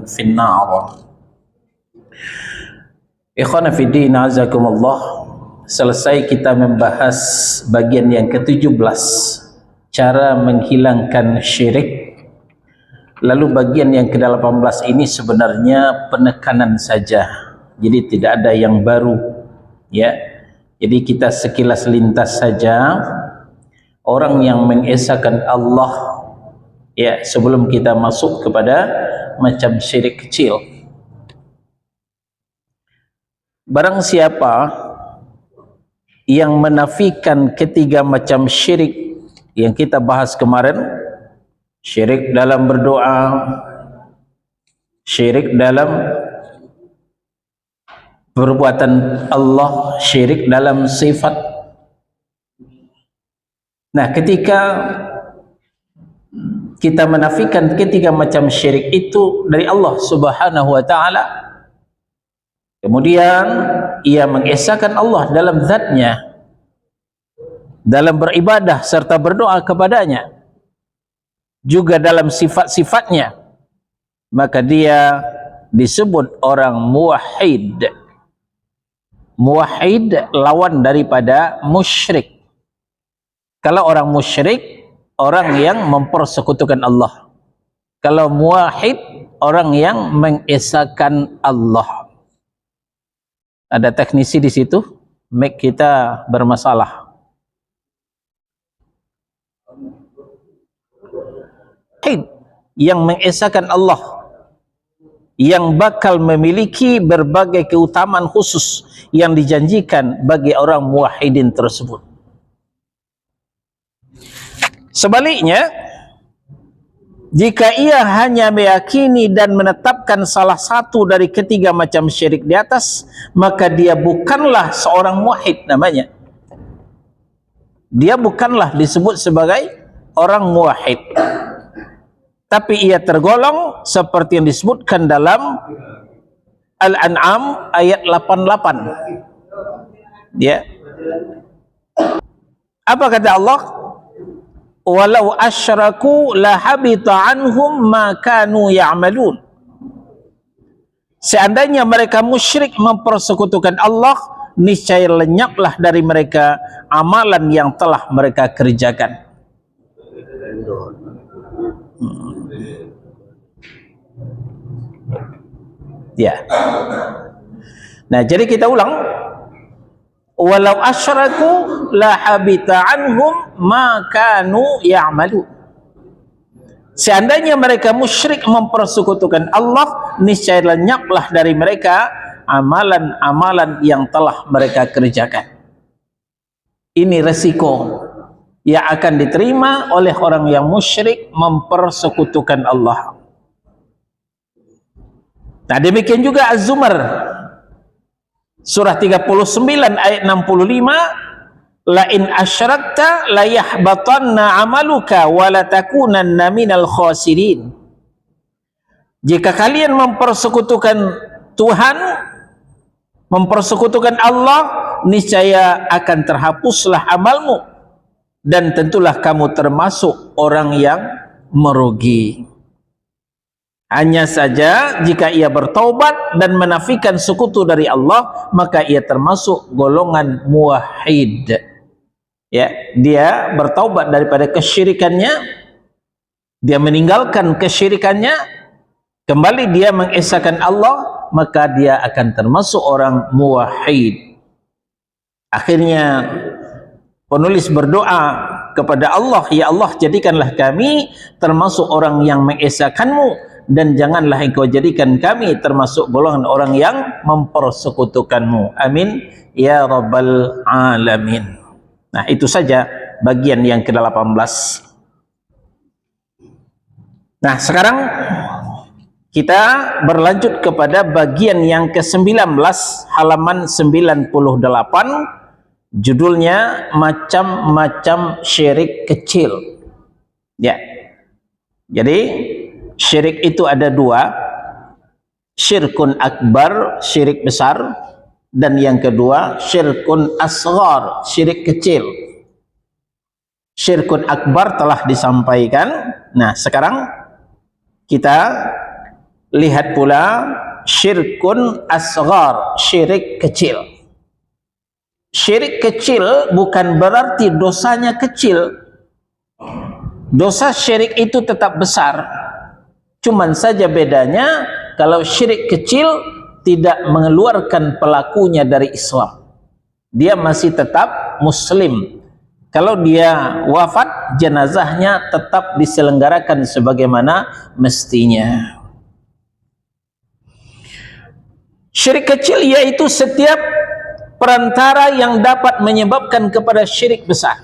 finnar. Ikhwana fiddin azakumullah. Selesai kita membahas bagian yang ke-17, cara menghilangkan syirik. Lalu bagian yang ke-18 ini sebenarnya penekanan saja, jadi tidak ada yang baru, ya. Jadi kita sekilas lintas saja. Orang yang mengesahkan Allah, ya, sebelum kita masuk kepada macam syirik kecil. Barang siapa yang menafikan ketiga macam syirik yang kita bahas kemarin, syirik dalam berdoa, syirik dalam perbuatan Allah, syirik dalam sifat. Nah, ketika kita menafikan ketiga macam syirik itu dari Allah Subhanahu wa ta'ala, kemudian ia mengesahkan Allah dalam zatnya, dalam beribadah serta berdoa kepadanya, juga dalam sifat-sifatnya, maka dia disebut orang muwahhid. Muwahhid lawan daripada musyrik. Kalau orang musyrik, orang yang mempersekutukan Allah. Kalau muwahhid, orang yang mengesahkan Allah. Ada teknisi di situ, mic kita bermasalah. Yang mengesahkan Allah, yang bakal memiliki berbagai keutamaan khusus yang dijanjikan bagi orang muwahhidin tersebut. Sebaliknya, jika ia hanya meyakini dan menetapkan salah satu dari ketiga macam syirik di atas, maka dia bukanlah seorang muwahhid namanya. Dia bukanlah disebut sebagai orang muwahhid. Tapi ia tergolong seperti yang disebutkan dalam Al-An'am ayat 88. Ya. Apa kata Allah? Walau asyraku la habita anhum ma kanu ya'malun. Seandainya mereka musyrik mempersekutukan Allah, niscaya lenyaplah dari mereka amalan yang telah mereka kerjakan. Ya. Nah, jadi kita ulang. Walau asyraku la habita anhum ma kanu ya'malu. Seandainya mereka musyrik mempersekutukan Allah, niscaya lenyaplah dari mereka amalan-amalan yang telah mereka kerjakan. Ini resiko yang akan diterima oleh orang yang musyrik mempersekutukan Allah. Nah, demikian juga Az-Zumar surah 39 ayat 65, la in asyrakta la yahbatanna amaluka wa la takunanna minal khasirin. Jika kalian mempersekutukan Tuhan, mempersekutukan Allah, niscaya akan terhapuslah amalmu dan tentulah kamu termasuk orang yang merugi. Hanya saja jika ia bertaubat dan menafikan sekutu dari Allah, maka ia termasuk golongan muwahhid. Ya, dia bertaubat daripada kesyirikannya, dia meninggalkan kesyirikannya, kembali dia mengesahkan Allah, maka dia akan termasuk orang muwahhid. Akhirnya penulis berdoa kepada Allah, ya Allah, jadikanlah kami termasuk orang yang mengesahkanmu, dan janganlah engkau jadikan kami termasuk golongan orang yang mempersekutukanmu. Amin ya rabbal alamin. Nah, itu saja bagian yang ke-18. Nah, sekarang kita berlanjut kepada bagian yang ke-19, halaman 98. Judulnya macam-macam syirik kecil. Ya. Jadi syirik itu ada dua, syirkun akbar, syirik besar, dan yang kedua syirkun asghar, syirik kecil. Syirkun akbar telah disampaikan. Nah, sekarang kita Lihat pula syirkun asghar, syirik kecil. Syirik kecil bukan berarti dosanya kecil. Dosa syirik itu tetap besar. Cuman saja bedanya, kalau syirik kecil tidak mengeluarkan pelakunya dari Islam. Dia masih tetap muslim. Kalau dia wafat, jenazahnya tetap diselenggarakan sebagaimana mestinya. Syirik kecil yaitu setiap perantara yang dapat menyebabkan kepada syirik besar.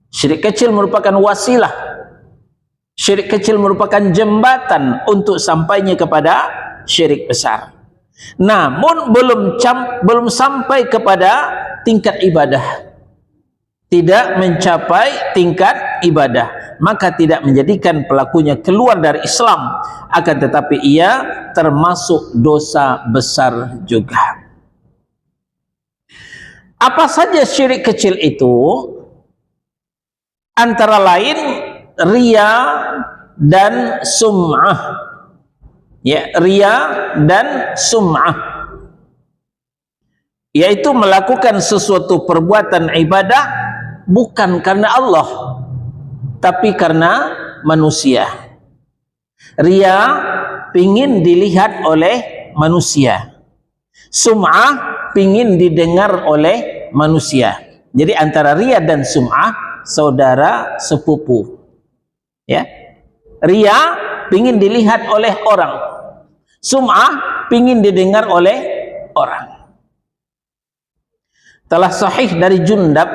Syirik kecil merupakan wasilah. Syirik kecil merupakan jembatan untuk sampainya kepada syirik besar. Namun belum sampai kepada tingkat ibadah. Tidak mencapai tingkat ibadah, maka tidak menjadikan pelakunya keluar dari Islam, akan tetapi ia termasuk dosa besar juga. Apa saja syirik kecil itu? Antara lain riya dan sum'ah. Ya, riya dan sum'ah, yaitu melakukan sesuatu perbuatan ibadah bukan karena Allah, tapi karena manusia. Riya pingin dilihat oleh manusia, sum'ah pingin didengar oleh manusia. Jadi antara riya dan sum'ah saudara sepupu. Ya, riya pingin dilihat oleh orang, sum'ah pingin didengar oleh orang. Telah sahih dari Jundab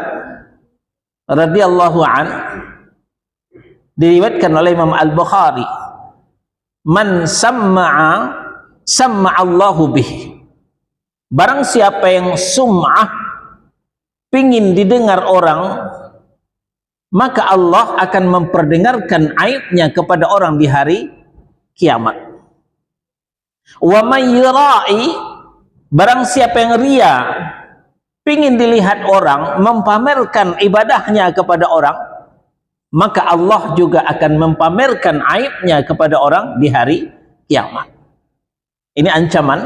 radhiyallahu an, diriwayatkan oleh Imam Al-Bukhari, man samma'a Allahu bih. Barang siapa yang sum'ah, pingin didengar orang, maka Allah akan memperdengarkan aibnya kepada orang di hari kiamat. Wa may yura'i, barang siapa yang riya, pingin dilihat orang, mempamerkan ibadahnya kepada orang, maka Allah juga akan mempamerkan aibnya kepada orang di hari kiamat. Ini ancaman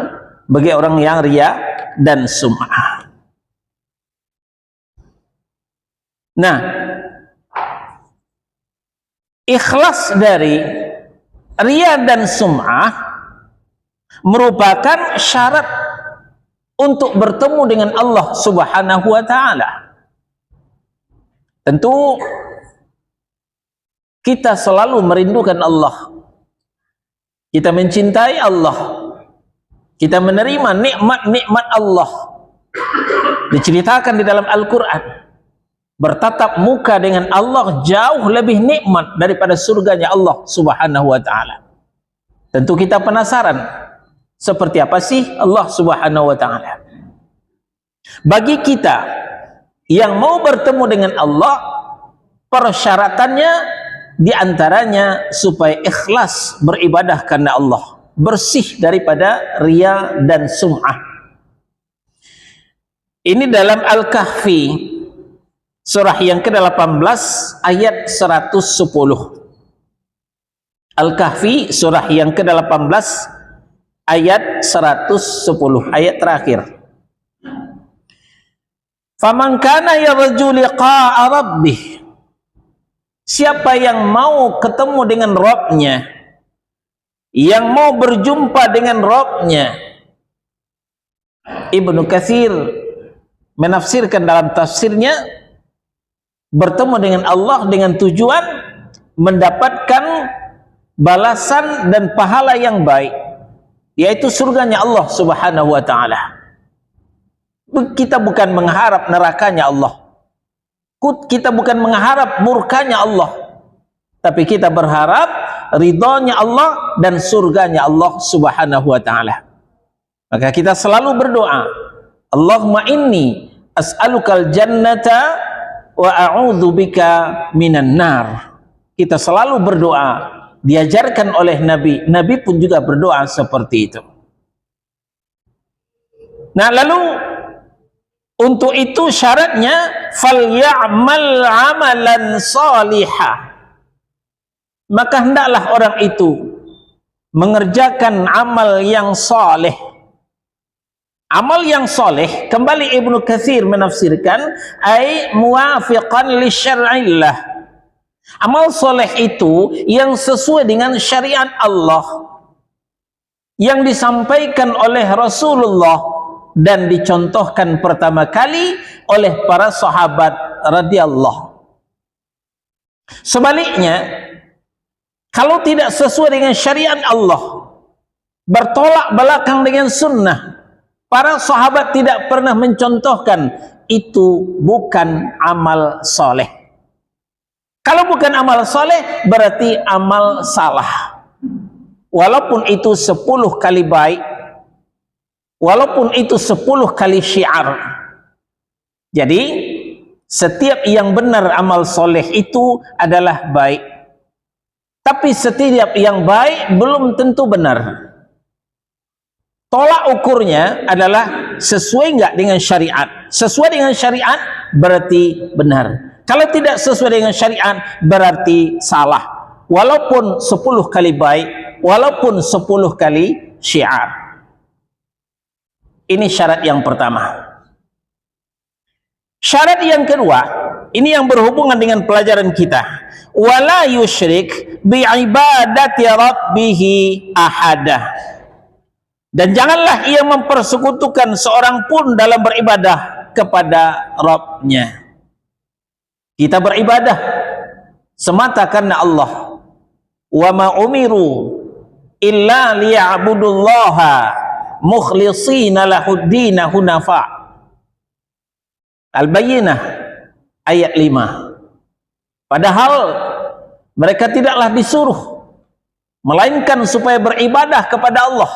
bagi orang yang riya dan sum'ah. Nah, ikhlas dari riya dan sum'ah merupakan syarat untuk bertemu dengan Allah Subhanahu wa ta'ala. Tentu kita selalu merindukan Allah, kita mencintai Allah, kita menerima nikmat-nikmat Allah. Diceritakan di dalam Al-Quran, bertatap muka dengan Allah jauh lebih nikmat daripada surganya Allah Subhanahu wa ta'ala. Tentu kita penasaran, seperti apa sih Allah Subhanahu wa ta'ala? Bagi kita yang mau bertemu dengan Allah, persyaratannya diantaranya supaya ikhlas beribadah karena Allah, bersih daripada riya dan sum'ah. Ini dalam Al-Kahfi surah yang ke-18 ayat 110. Al-Kahfi surah yang ke-18 ayat 110, ayat terakhir. Faman kana yarju liqa'a rabbih, siapa yang mau ketemu dengan Rabbnya, yang mau berjumpa dengan Rabbnya. Ibnu Katsir menafsirkan dalam tafsirnya, bertemu dengan Allah dengan tujuan mendapatkan balasan dan pahala yang baik, yaitu surganya Allah Subhanahu wa ta'ala. Kita bukan mengharap nerakanya Allah, kita bukan mengharap murkanya Allah, tapi kita berharap ridhonya Allah dan surganya Allah Subhanahu wa ta'ala. Maka kita selalu berdoa, Allahumma inni as'alukal jannata wa a'udzu bika minan nar. Kita selalu berdoa, diajarkan oleh Nabi pun juga berdoa seperti itu. Nah, lalu untuk itu syaratnya falyamal amalan salihah, maka hendaklah orang itu mengerjakan amal yang soleh. Amal yang soleh, kembali Ibnu Katsir menafsirkan, ay muwafiqan li syar'illah. Amal soleh itu yang sesuai dengan syariat Allah, yang disampaikan oleh Rasulullah dan dicontohkan pertama kali oleh para sahabat radhiyallahu. Sebaliknya, kalau tidak sesuai dengan syariat Allah, bertolak belakang dengan sunnah, para sahabat tidak pernah mencontohkan, itu bukan amal soleh. Kalau bukan amal soleh, berarti amal salah. Walaupun itu 10 kali baik, walaupun itu 10 kali syiar. Jadi, setiap yang benar amal soleh itu adalah baik. Tapi setiap yang baik belum tentu benar. Tolak ukurnya adalah sesuai enggak dengan syariat. Sesuai dengan syariat berarti benar. Kalau tidak sesuai dengan syariat berarti salah. Walaupun 10 kali baik, walaupun 10 kali syiar. Ini syarat yang pertama. Syarat yang kedua, ini yang berhubungan dengan pelajaran kita. Wala yusyrik bi ibadati rabbih ahada. Dan janganlah ia mempersekutukan seorang pun dalam beribadah kepada Rabb-Nya. Kita beribadah semata karena Allah. Wa ma umiru illa liya'budullaha mukhlishina lahuddin hunafa. Al-Bayyinah ayat 5. Padahal mereka tidaklah disuruh melainkan supaya beribadah kepada Allah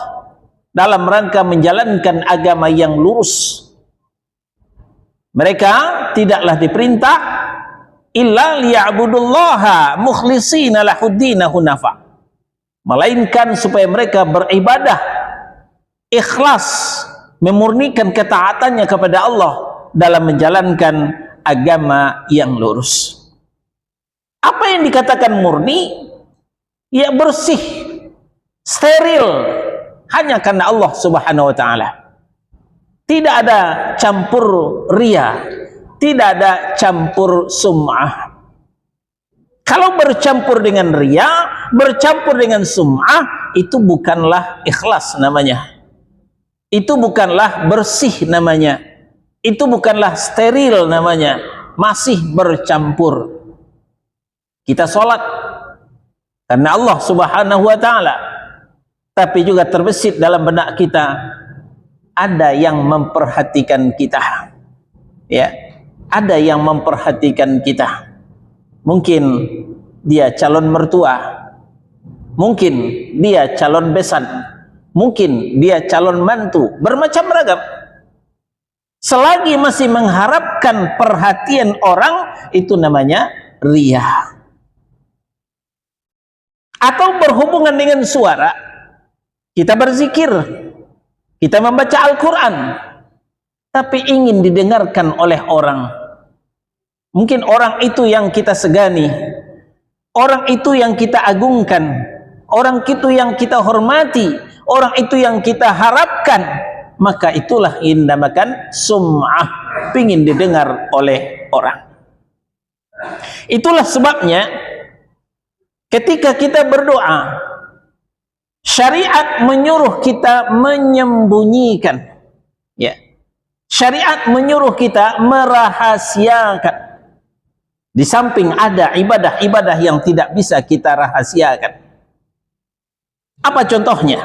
dalam rangka menjalankan agama yang lurus. Mereka tidaklah diperintah illa liya'budullaha mukhlishina lahuddin hunafa, melainkan supaya mereka beribadah ikhlas, memurnikan ketaatannya kepada Allah dalam menjalankan agama yang lurus. Apa yang dikatakan murni? Ya bersih, steril, hanya karena Allah Subhanahu wa taala. Tidak ada campur ria, tidak ada campur sum'ah. Kalau bercampur dengan ria, bercampur dengan sum'ah, itu bukanlah ikhlas namanya. Itu bukanlah bersih namanya. Itu bukanlah steril namanya. Masih bercampur. Kita sholat karena Allah Subhanahu wa taala, tapi juga terbesit dalam benak kita, ada yang memperhatikan kita. Ya, ada yang memperhatikan kita. Mungkin dia calon mertua, mungkin dia calon besan, mungkin dia calon mantu, bermacam ragam. Selagi masih mengharapkan perhatian orang, itu namanya riya. Atau berhubungan dengan suara, kita berzikir, kita membaca Al-Quran, tapi ingin didengarkan oleh orang. Mungkin orang itu yang kita segani, orang itu yang kita agungkan, orang itu yang kita hormati, orang itu yang kita harapkan, maka itulah yang dinamakan sum'ah, ingin didengar oleh orang. Itulah sebabnya ketika kita berdoa, syariat menyuruh kita menyembunyikan. Ya. Syariat menyuruh kita merahasiakan. Di samping ada ibadah-ibadah yang tidak bisa kita rahasiakan. Apa contohnya?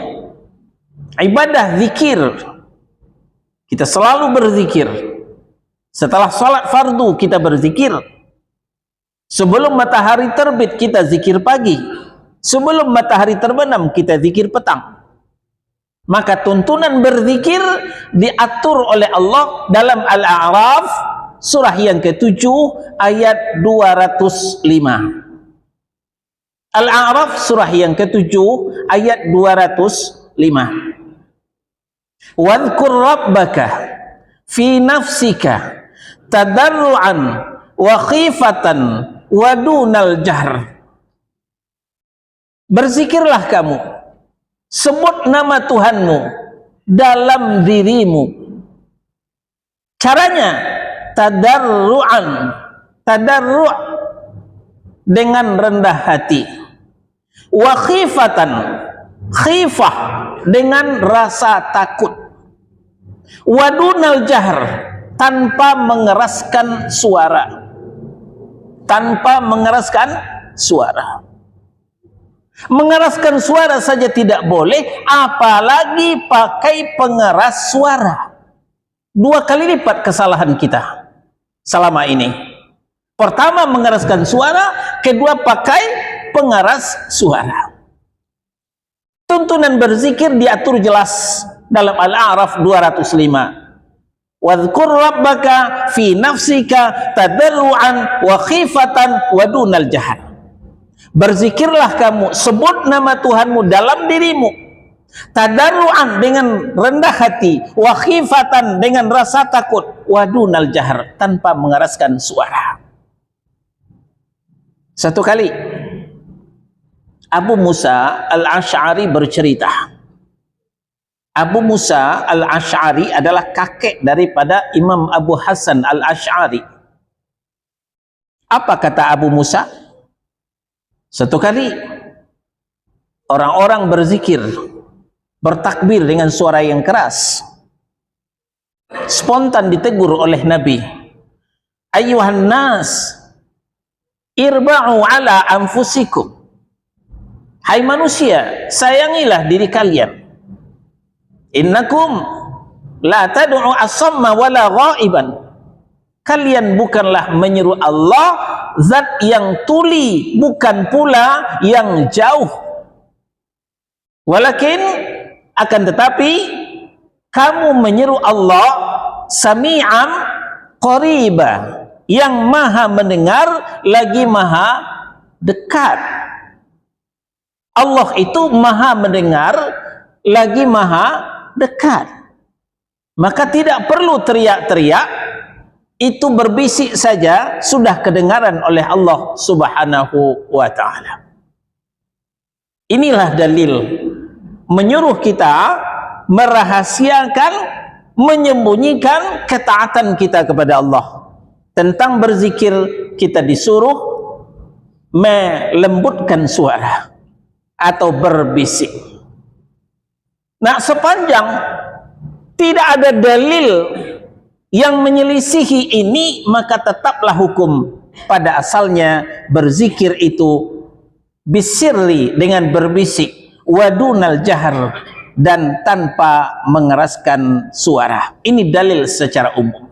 Ibadah zikir. Kita selalu berzikir. Setelah sholat fardu kita berzikir. Sebelum matahari terbit kita zikir pagi. Sebelum matahari terbenam kita zikir petang. Maka tuntunan berzikir diatur oleh Allah dalam Al-A'raf surah yang ke-7 ayat 205. Al-A'raf surah yang ke-7 ayat 205. Wadhkur rabbaka fi nafsika tadarruan wa khifatan wa dunal jahr. Berzikirlah kamu sebut nama Tuhanmu dalam dirimu. Caranya tadarru' dengan rendah hati, wa khifatan, khifah dengan rasa takut, wa dunal jahr, tanpa mengeraskan suara, tanpa mengeraskan suara. Mengeraskan suara saja tidak boleh, apalagi pakai pengeras suara. 2 kali lipat kesalahan kita selama ini. Pertama mengeraskan suara, kedua pakai pengeras suara. Tuntunan berzikir diatur jelas dalam Al-A'raf 205. Wadhkur rabbaka fi nafsika tadarruan wa khifatan wa dunal jahr. Berzikirlah kamu, sebut nama Tuhanmu dalam dirimu, tadarruan dengan rendah hati, wa khifatan dengan rasa takut, wa dunal jahr tanpa mengeraskan suara. Satu kali Abu Musa Al-Asy'ari bercerita. Abu Musa Al-Asy'ari adalah kakek daripada Imam Abu Hasan Al-Asy'ari. Apa kata Abu Musa? Satu kali orang-orang berzikir, bertakbir dengan suara yang keras. Spontan ditegur oleh Nabi, "Ayyuhan nas, irba'u ala anfusikum." Hai manusia, sayangilah diri kalian. Innakum la tad'u asamma wala ghaiban. Kalian bukanlah menyeru Allah, zat yang tuli, bukan pula yang jauh. Walakin, akan tetapi, kamu menyeru Allah sami'an qariba, yang maha mendengar lagi maha dekat. Allah itu maha mendengar lagi maha dekat. Maka tidak perlu teriak-teriak, itu berbisik saja sudah kedengaran oleh Allah Subhanahu wa ta'ala. Inilah dalil menyuruh kita merahasiakan, menyembunyikan ketaatan kita kepada Allah. Tentang berzikir kita disuruh melembutkan suara atau berbisik. Nah, sepanjang tidak ada dalil yang menyelisihi ini, maka tetaplah hukum pada asalnya berzikir itu bisirri, dengan berbisik, wadunal jahr, dan tanpa mengeraskan suara. Ini dalil secara umum.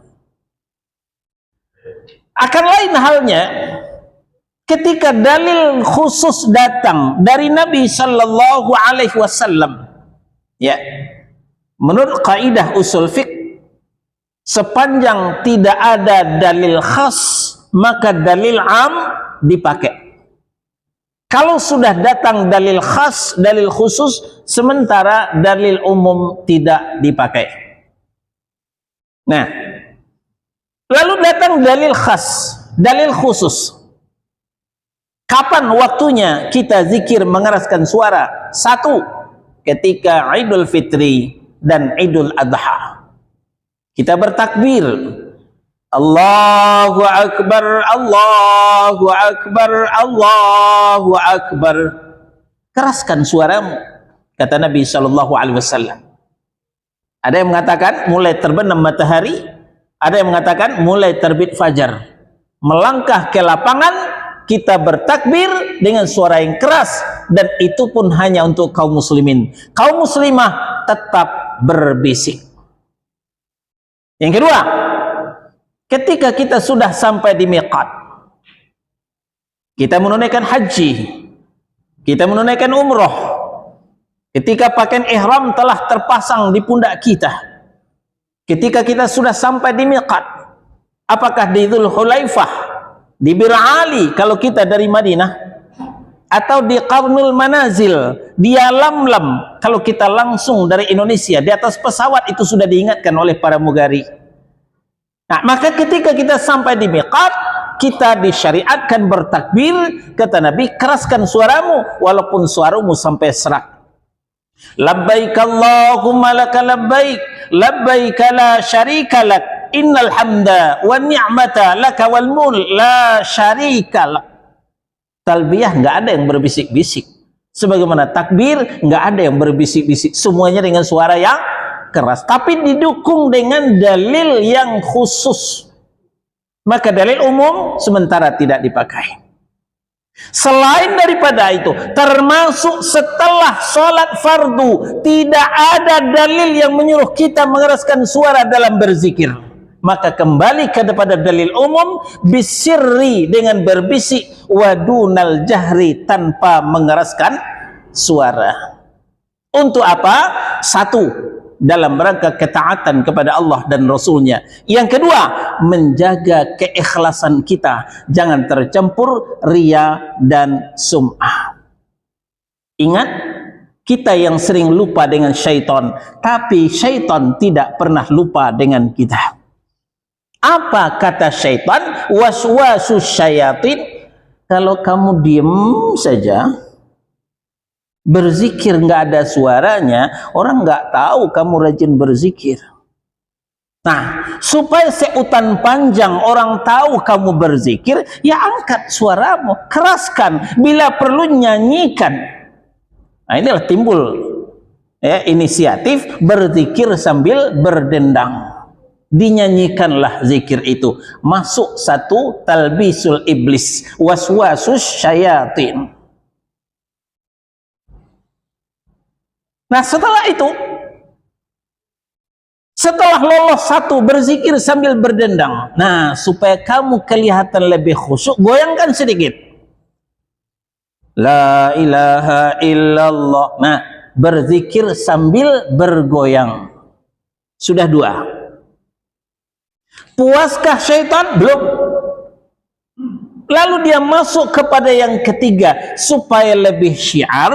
Akan lain halnya ketika dalil khusus datang dari Nabi sallallahu alaihi wasallam. Ya. Menurut kaidah usul fiqh, sepanjang tidak ada dalil khas, maka dalil am dipakai. Kalau sudah datang dalil khas, dalil khusus, sementara dalil umum tidak dipakai. Nah, lalu datang dalil khas, dalil khusus. Kapan waktunya kita zikir mengeraskan suara? 1, ketika Idul Fitri dan Idul Adha. Kita bertakbir, Allahu Akbar, Allahu Akbar, Allahu Akbar. Keraskan suaramu, kata Nabi SAW. Ada yang mengatakan mulai terbenam matahari, ada yang mengatakan mulai terbit fajar. Melangkah ke lapangan, kita bertakbir dengan suara yang keras, dan itu pun hanya untuk kaum muslimin. Kaum muslimah tetap berbisik. Yang kedua, ketika kita sudah sampai di miqat, kita menunaikan haji, kita menunaikan umroh, ketika pakaian ihram telah terpasang di pundak kita, ketika kita sudah sampai di miqat, apakah di Dzul Hulaifah, di Bir Ali kalau kita dari Madinah, atau di Qarnul Manazil, di Yalamlam kalau kita langsung dari Indonesia, di atas pesawat, itu sudah diingatkan oleh para mugari. Nah, maka ketika kita sampai di miqat, kita disyariatkan bertakbir. Kata Nabi, keraskan suaramu walaupun suaramu sampai serak. Labbaik Allahumma laka labbaik, labbaik la syarika lak, innal hamda wan ni'mata laka wal mulk la syarika lak. Talbiyah enggak ada yang berbisik-bisik. Sebagaimana takbir enggak ada yang berbisik-bisik. Semuanya dengan suara yang keras, tapi didukung dengan dalil yang khusus. Maka dalil umum sementara tidak dipakai. Selain daripada itu, termasuk setelah sholat fardu, tidak ada dalil yang menyuruh kita mengeraskan suara dalam berzikir. Maka kembali kepada dalil umum, bisirri dengan berbisik, wadunal jahri tanpa mengeraskan suara. Untuk apa? Satu, dalam rangka ketaatan kepada Allah dan Rasulnya. Yang kedua, menjaga keikhlasan kita, jangan tercampur riya dan sum'ah. Ingat, kita yang sering lupa dengan syaitan, tapi syaitan tidak pernah lupa dengan kita. Apa kata syaitan? Waswasus syayatin. Kalau kamu diem saja, berzikir nggak ada suaranya, orang nggak tahu kamu rajin berzikir. Nah, supaya seutan panjang orang tahu kamu berzikir, ya angkat suaramu, keraskan, bila perlu nyanyikan. Nah, inilah timbul ya, inisiatif berzikir sambil berdendang. Dinyanyikanlah zikir itu. Masuk satu talbisul iblis, waswasus syayatin. Nah, setelah itu, setelah lolos satu, berzikir sambil berdendang. Nah, supaya kamu kelihatan lebih khusyuk, goyangkan sedikit. La ilaha illallah. Nah, berzikir sambil bergoyang. Sudah dua. Puaskah syaitan? Belum. Lalu dia masuk kepada yang ketiga, supaya lebih syiar,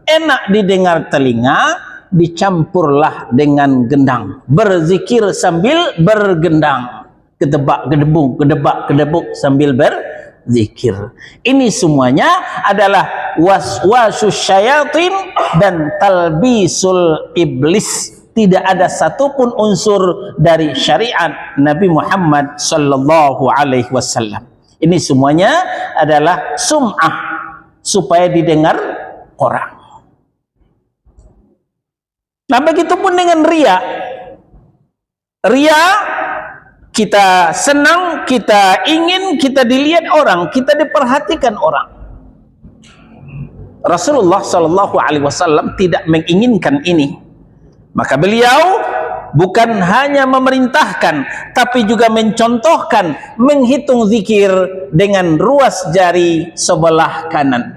enak didengar telinga, dicampurlah dengan gendang. Berzikir sambil bergendang. Gedebak gedebuk, gedebak gedebuk sambil berzikir. Ini semuanya adalah waswasus syayatin dan talbisul iblis. Tidak ada satupun unsur dari syariat Nabi Muhammad sallallahu alaihi wasallam. Ini semuanya adalah sum'ah, supaya didengar orang. Nah, begitupun dengan riya. Riya, kita senang, kita ingin, kita dilihat orang, kita diperhatikan orang. Rasulullah sallallahu alaihi wasallam tidak menginginkan ini. Maka beliau bukan hanya memerintahkan, tapi juga mencontohkan menghitung zikir dengan ruas jari sebelah kanan.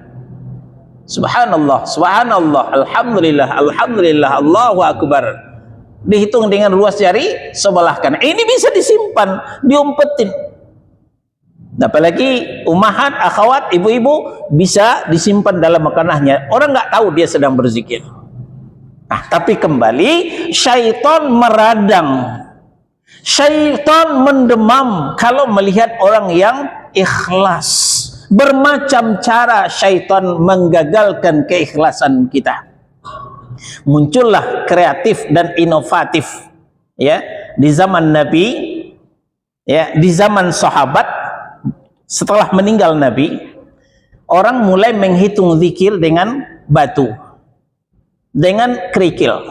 Subhanallah, subhanallah, alhamdulillah, alhamdulillah, Allahu akbar. Dihitung dengan ruas jari sebelah kanan. Ini bisa disimpan, diumpetin. Apalagi ummahat, akhwat, ibu-ibu bisa disimpan dalam makanannya. Orang nggak tahu dia sedang berzikir. Nah, tapi kembali, syaitan meradang, syaitan mendemam kalau melihat orang yang ikhlas. Bermacam cara syaitan menggagalkan keikhlasan kita. Muncullah kreatif dan inovatif ya di zaman Nabi, ya di zaman sahabat. Setelah meninggal Nabi, orang mulai menghitung zikir dengan batu, dengan kerikil.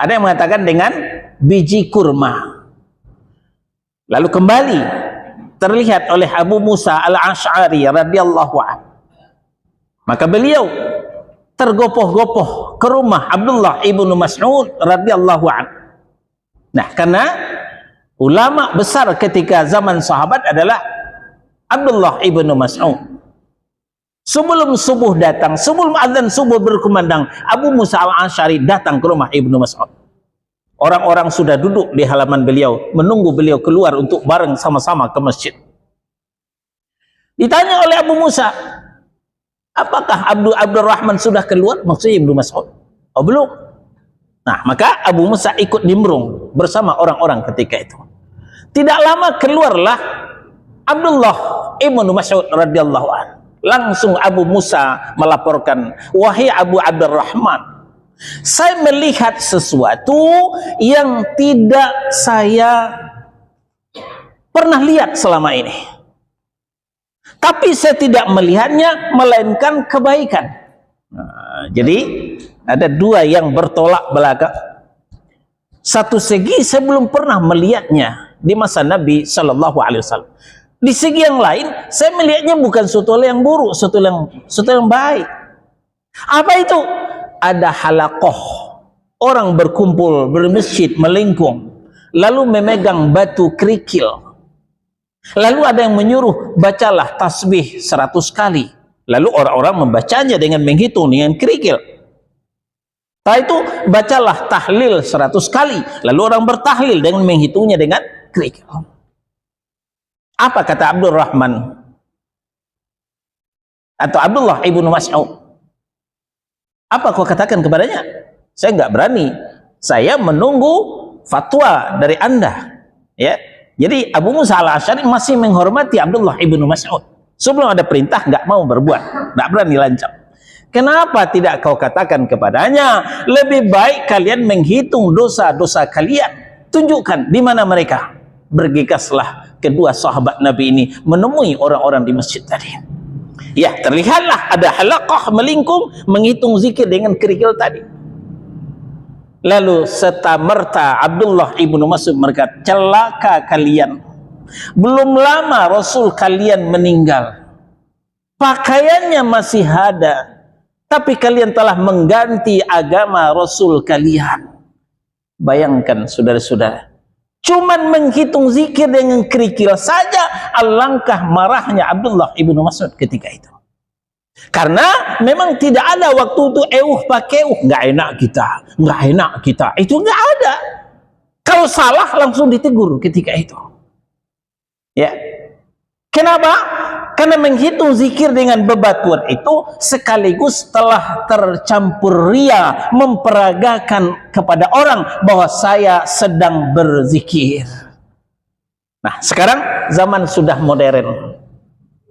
Ada yang mengatakan dengan biji kurma. Lalu kembali terlihat oleh Abu Musa al-Ash'ari radhiyallahu anhu. Maka beliau tergopoh-gopoh ke rumah Abdullah ibnu Mas'ud radhiyallahu anhu. Nah, karena ulama besar ketika zaman sahabat adalah Abdullah ibnu Mas'ud. Sebelum subuh datang, sebelum azan subuh berkumandang, Abu Musa al-Ash'ari datang ke rumah ibnu Mas'ud. Orang-orang sudah duduk di halaman beliau, menunggu beliau keluar untuk bareng sama-sama ke masjid. Ditanya oleh Abu Musa, apakah Abdurrahman sudah keluar? Maksudnya Ibnu Mas'ud. Oh, belum. Nah, maka Abu Musa ikut nimbrung bersama orang-orang ketika itu. Tidak lama keluarlah Abdullah ibnu Mas'ud radhiyallahu anhu. Langsung Abu Musa melaporkan, wahai Abu Abdurrahman, Saya melihat sesuatu yang tidak saya pernah lihat selama ini. Tapi saya tidak melihatnya, melainkan kebaikan. Nah, jadi ada dua yang bertolak belakang. Satu segi saya belum pernah melihatnya di masa Nabi Shallallahu Alaihi Wasallam. Di segi yang lain, saya melihatnya bukan sesuatu yang buruk, sesuatu yang baik. Apa itu? Ada halaqah, orang berkumpul bermasjid melingkung, lalu memegang batu kerikil. Lalu ada yang menyuruh, bacalah tasbih 100 kali. Lalu orang-orang membacanya dengan menghitung dengan kerikil. Setelah itu bacalah tahlil 100 kali. Lalu orang bertahlil dengan menghitungnya dengan kerikil. Apa kata Abdul Rahman atau Abdullah ibnu Mas'ud? Apa kau katakan kepadanya? Saya nggak berani. Saya menunggu fatwa dari Anda. Ya. Jadi Abu Musa al-Asy'ari masih menghormati Abdullah ibnu Mas'ud. Sebelum ada perintah nggak mau berbuat, nggak berani lancang. Kenapa tidak kau katakan kepadanya, lebih baik kalian menghitung dosa-dosa kalian. Tunjukkan di mana mereka. Bergegaslah kedua sahabat Nabi ini menemui orang-orang di masjid tadi. Ya, terlihatlah ada halaqah melingkung menghitung zikir dengan kerikil tadi. Lalu serta-merta Abdullah ibnu Mas'ud berkata, celaka kalian. Belum lama Rasul kalian meninggal. Pakaiannya masih ada, tapi kalian telah mengganti agama Rasul kalian. Bayangkan saudara-saudara, cuman menghitung zikir dengan kerikil saja, alangkah marahnya Abdullah ibnu Mas'ud ketika itu. Karena memang tidak ada waktu itu pakai nggak enak kita, itu nggak ada. Kalau salah langsung ditegur ketika itu. Ya, kenapa? Karena menghitung zikir dengan bebatuan itu sekaligus telah tercampur ria, memperagakan kepada orang bahwa saya sedang berzikir. Nah, sekarang zaman sudah modern,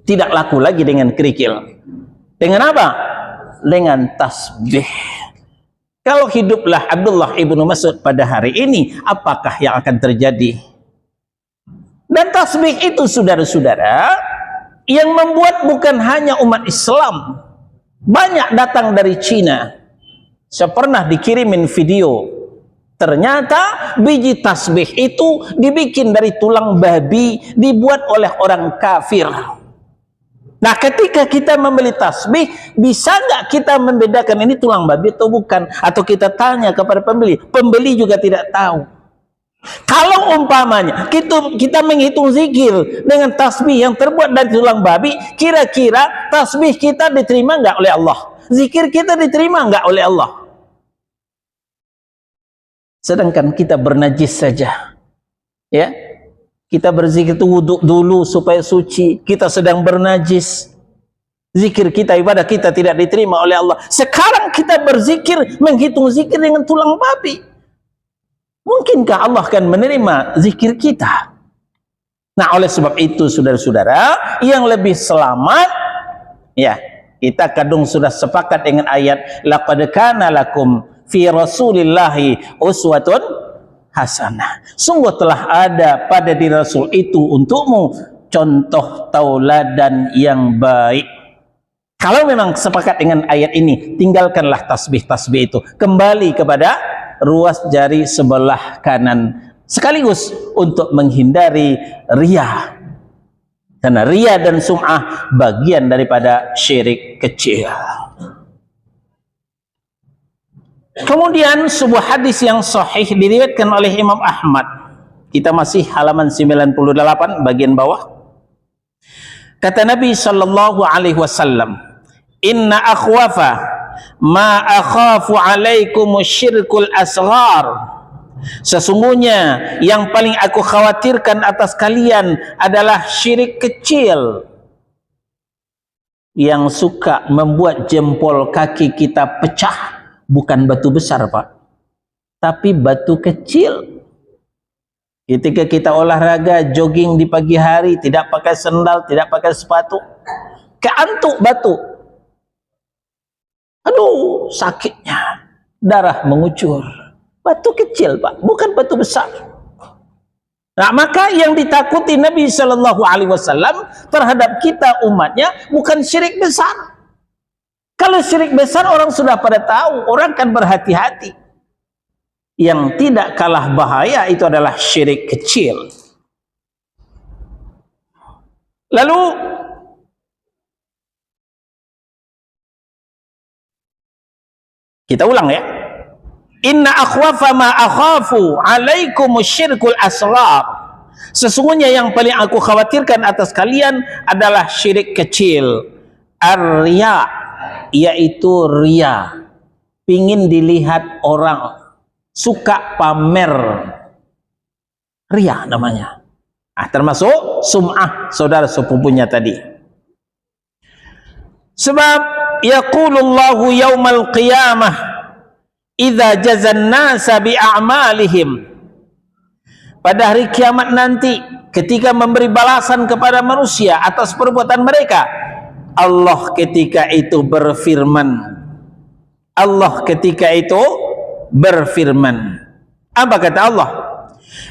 tidak laku lagi dengan kerikil. Dengan apa? Dengan tasbih. Kalau hiduplah Abdullah ibnu Mas'ud pada hari ini, apakah yang akan terjadi? Dan tasbih itu saudara-saudara, yang membuat bukan hanya umat Islam, banyak datang dari Cina. Saya pernah dikirimin video, ternyata biji tasbih itu dibikin dari tulang babi, dibuat oleh orang kafir. Nah, ketika kita membeli tasbih, bisa nggak kita membedakan ini tulang babi atau bukan? Atau kita tanya kepada pembeli juga tidak tahu. Kalau umpamanya kita menghitung zikir dengan tasbih yang terbuat dari tulang babi, kira-kira tasbih kita diterima nggak oleh Allah? Zikir kita diterima nggak oleh Allah? Sedangkan kita bernajis saja, ya, kita berzikir itu wudhu dulu supaya suci. Kita sedang bernajis, zikir kita, ibadah kita tidak diterima oleh Allah. Sekarang kita berzikir, menghitung zikir dengan tulang babi. Mungkinkah Allah akan menerima zikir kita? Nah, oleh sebab itu saudara-saudara, yang lebih selamat, ya, kita kadung sudah sepakat dengan ayat laqad kana lakum fi rasulillahi uswatun hasanah. Sungguh telah ada pada diri Rasul itu untukmu contoh tauladan yang baik. Kalau memang sepakat dengan ayat ini, tinggalkanlah tasbih-tasbih itu, kembali kepada ruas jari sebelah kanan, sekaligus untuk menghindari riya. Karena riya dan sum'ah bagian daripada syirik kecil. Kemudian sebuah hadis yang sahih diriwayatkan oleh Imam Ahmad. Kita masih halaman 98 bagian bawah. Kata Nabi sallallahu alaihi wasallam, "Inna akhwafa ma akhafu alaikum syirkul asghar." Sesungguhnya yang paling aku khawatirkan atas kalian adalah syirik kecil yang suka membuat jempol kaki kita pecah. Bukan batu besar, Pak, tapi batu kecil. Ketika kita olahraga, jogging di pagi hari, tidak pakai sendal, tidak pakai sepatu, keantuk batu. Aduh, sakitnya. darah mengucur. Batu kecil, Pak, bukan batu besar. Nah, maka yang ditakuti Nabi Shallallahu Alaihi Wasallam terhadap kita umatnya bukan syirik besar. Kalau syirik besar orang sudah pada tahu, orang kan berhati-hati. Yang tidak kalah bahaya itu adalah syirik kecil. Lalu kita ulang ya. Inna akhwafa ma akhafu alaikum syirkul asghar. Sesungguhnya yang paling aku khawatirkan atas kalian adalah syirik kecil. Ar-riya, yaitu riya. Pingin dilihat orang, suka pamer. Riya namanya. Termasuk sum'ah, saudara sepupunya tadi. Sebab yaqulullahu yaumal qiyamah idza jazan nasa bi a'malihim. Pada hari kiamat nanti ketika memberi balasan kepada manusia atas perbuatan mereka, Allah ketika itu berfirman. Allah ketika itu berfirman. Apa kata Allah?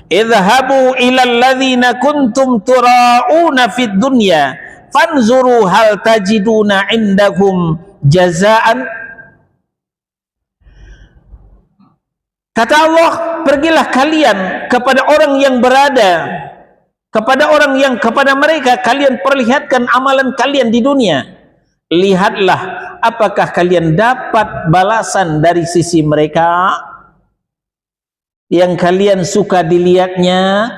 Idhabu ilal ladzina kuntum tura'una fid dunya fanzuru hal tajiduna indahum jazaan. Kata Allah, pergilah kalian kepada orang yang berada, kepada orang yang kepada mereka kalian perlihatkan amalan kalian di dunia. Lihatlah apakah kalian dapat balasan dari sisi mereka yang kalian suka dilihatnya,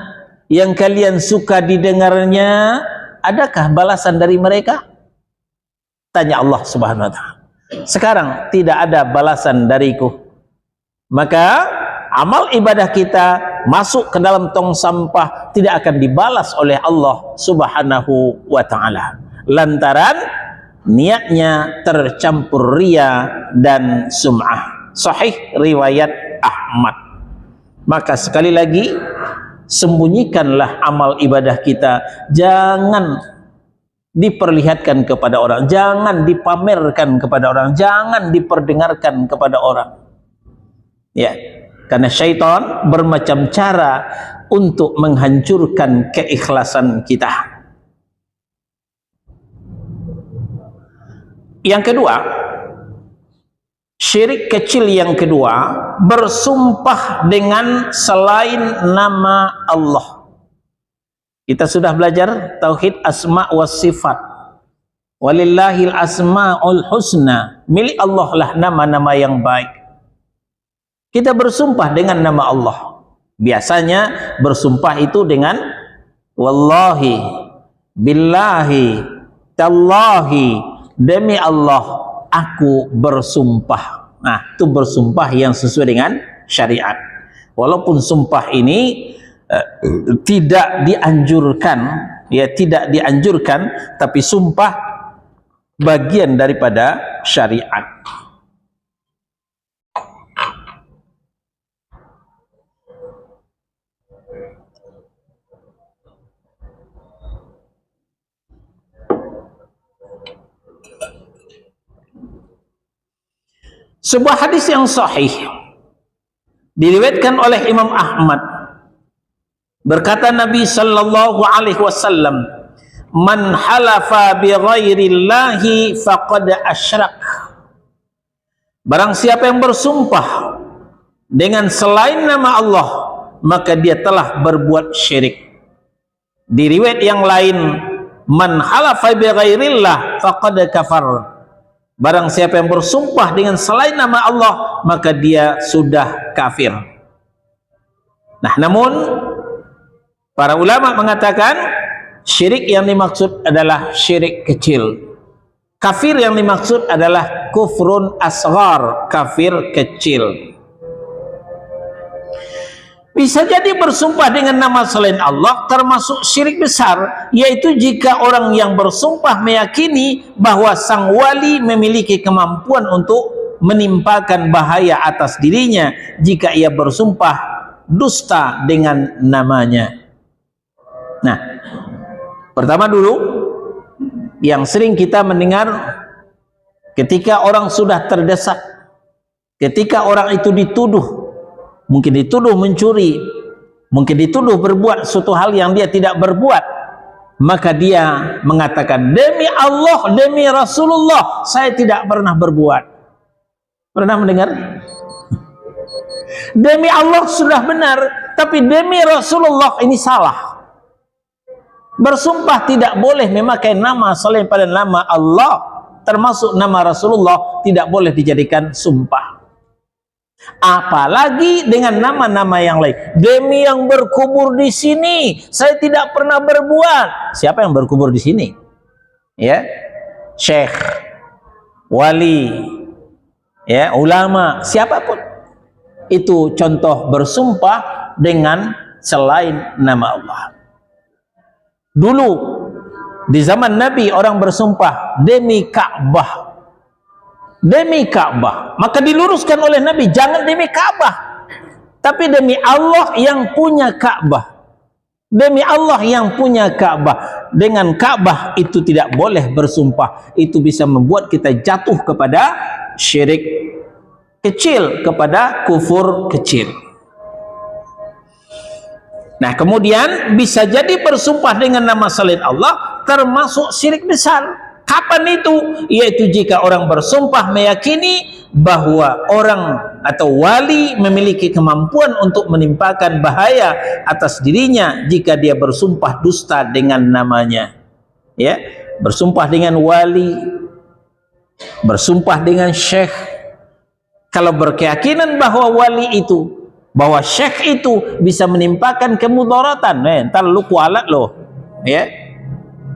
yang kalian suka didengarnya. Adakah balasan dari mereka? Tanya Allah Subhanahu wa ta'ala. Sekarang tidak ada balasan dariku. Maka amal ibadah kita masuk ke dalam tong sampah, tidak akan dibalas oleh Allah Subhanahu wa ta'ala. Lantaran niatnya tercampur riya dan sum'ah. Sahih riwayat Ahmad. Maka sekali lagi, sembunyikanlah amal ibadah kita. Jangan diperlihatkan kepada orang, jangan dipamerkan kepada orang, jangan diperdengarkan kepada orang. Ya, karena syaitan bermacam cara untuk menghancurkan keikhlasan kita. Yang kedua, syirik kecil yang kedua, bersumpah dengan selain nama Allah. Kita sudah belajar tauhid asma wa sifat. Walillahil asmaul husna. Milik Allah lah nama-nama yang baik. Kita bersumpah dengan nama Allah. Biasanya bersumpah itu dengan wallahi, billahi, tallahi, demi Allah aku bersumpah. Nah, itu bersumpah yang sesuai dengan syariat. Walaupun sumpah ini tidak dianjurkan, ya tidak dianjurkan, tapi sumpah bagian daripada syariat. Sebuah hadis yang sahih diriwayatkan oleh Imam Ahmad, berkata Nabi sallallahu alaihi wasallam, man halafa bi ghairillahi faqad asyrak. Barang siapa yang bersumpah dengan selain nama Allah, maka dia telah berbuat syirik. Di riwayat yang lain, man halafa bi ghairillah faqad kafar. Barang siapa yang bersumpah dengan selain nama Allah, maka dia sudah kafir. Nah, namun para ulama mengatakan syirik yang dimaksud adalah syirik kecil. Kafir yang dimaksud adalah kufrun asghar, kafir kecil. Bisa jadi bersumpah dengan nama selain Allah termasuk syirik besar, yaitu jika orang yang bersumpah meyakini bahwa sang wali memiliki kemampuan untuk menimpakan bahaya atas dirinya jika ia bersumpah dusta dengan namanya. Nah, pertama dulu yang sering kita mendengar ketika orang sudah terdesak, Ketika orang itu dituduh, mungkin dituduh mencuri, mungkin dituduh berbuat suatu hal yang dia tidak berbuat, maka dia mengatakan, demi Allah, demi Rasulullah, saya tidak pernah berbuat. Pernah mendengar? Demi Allah sudah benar, tapi demi Rasulullah ini salah. Bersumpah tidak boleh memakai nama selain pada nama Allah, termasuk nama Rasulullah tidak boleh dijadikan sumpah. Apalagi dengan nama-nama yang lain. Demi yang berkubur di sini, saya tidak pernah berbuat. Siapa yang berkubur di sini? Ya, syekh, wali, ya, ulama, siapapun. Itu contoh bersumpah dengan selain nama Allah. Dulu di zaman Nabi orang bersumpah demi Ka'bah. Demi Ka'bah, maka diluruskan oleh Nabi, jangan demi Ka'bah, tapi demi Allah yang punya Ka'bah. Demi Allah yang punya Ka'bah. Dengan Ka'bah itu tidak boleh bersumpah. Itu bisa membuat kita jatuh kepada syirik kecil, kepada kufur kecil. Nah, kemudian bisa jadi bersumpah dengan nama selain Allah termasuk syirik besar. Kapan itu? Yaitu jika orang bersumpah meyakini bahwa orang atau wali memiliki kemampuan untuk menimpakan bahaya atas dirinya jika dia bersumpah dusta dengan namanya. Ya, bersumpah dengan wali, bersumpah dengan syekh. Kalau berkeyakinan bahwa wali itu, bahwa syekh itu bisa menimpakan kemudaratan, entar lu kualat loh, ya.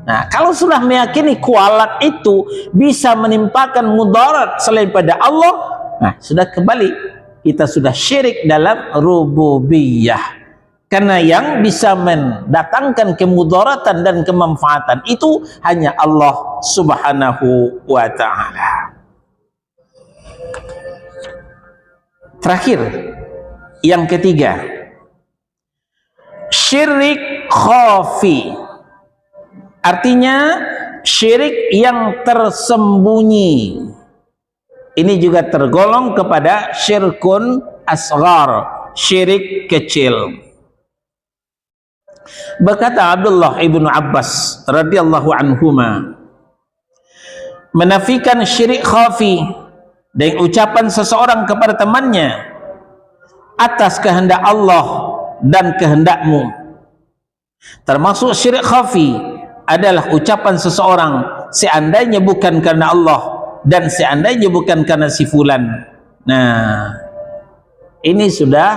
Nah, kalau sudah meyakini kualat itu bisa menimpakan mudarat selain pada Allah, nah sudah kembali, kita sudah syirik dalam rububiyah. Karena yang bisa mendatangkan kemudaratan dan kemanfaatan itu hanya Allah Subhanahu wa ta'ala. Terakhir, yang ketiga, syirik khafi. Artinya syirik yang tersembunyi. Ini juga tergolong kepada syirkun asghar, syirik kecil. Berkata Abdullah ibnu Abbas radhiyallahu anhuma, menafikan syirik khafi dengan ucapan seseorang kepada temannya atas kehendak Allah dan kehendakmu. Termasuk syirik khafi adalah ucapan seseorang, seandainya bukan karena Allah dan seandainya bukan karena si fulan. Nah, ini sudah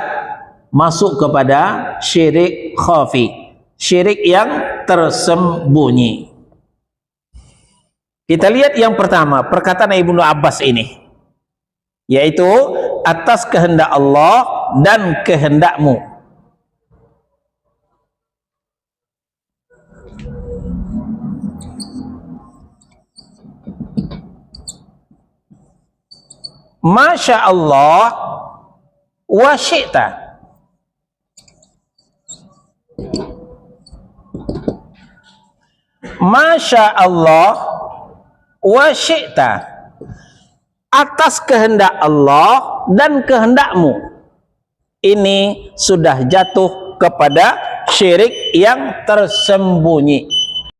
masuk kepada syirik khafi, syirik yang tersembunyi. Kita lihat yang pertama, perkataan Ibnu Abbas ini, yaitu atas kehendak Allah dan kehendakmu. Masya Allah wa syi'ta. Masya Allah wa syi'ta, atas kehendak Allah dan kehendakmu. Ini sudah jatuh kepada syirik yang tersembunyi.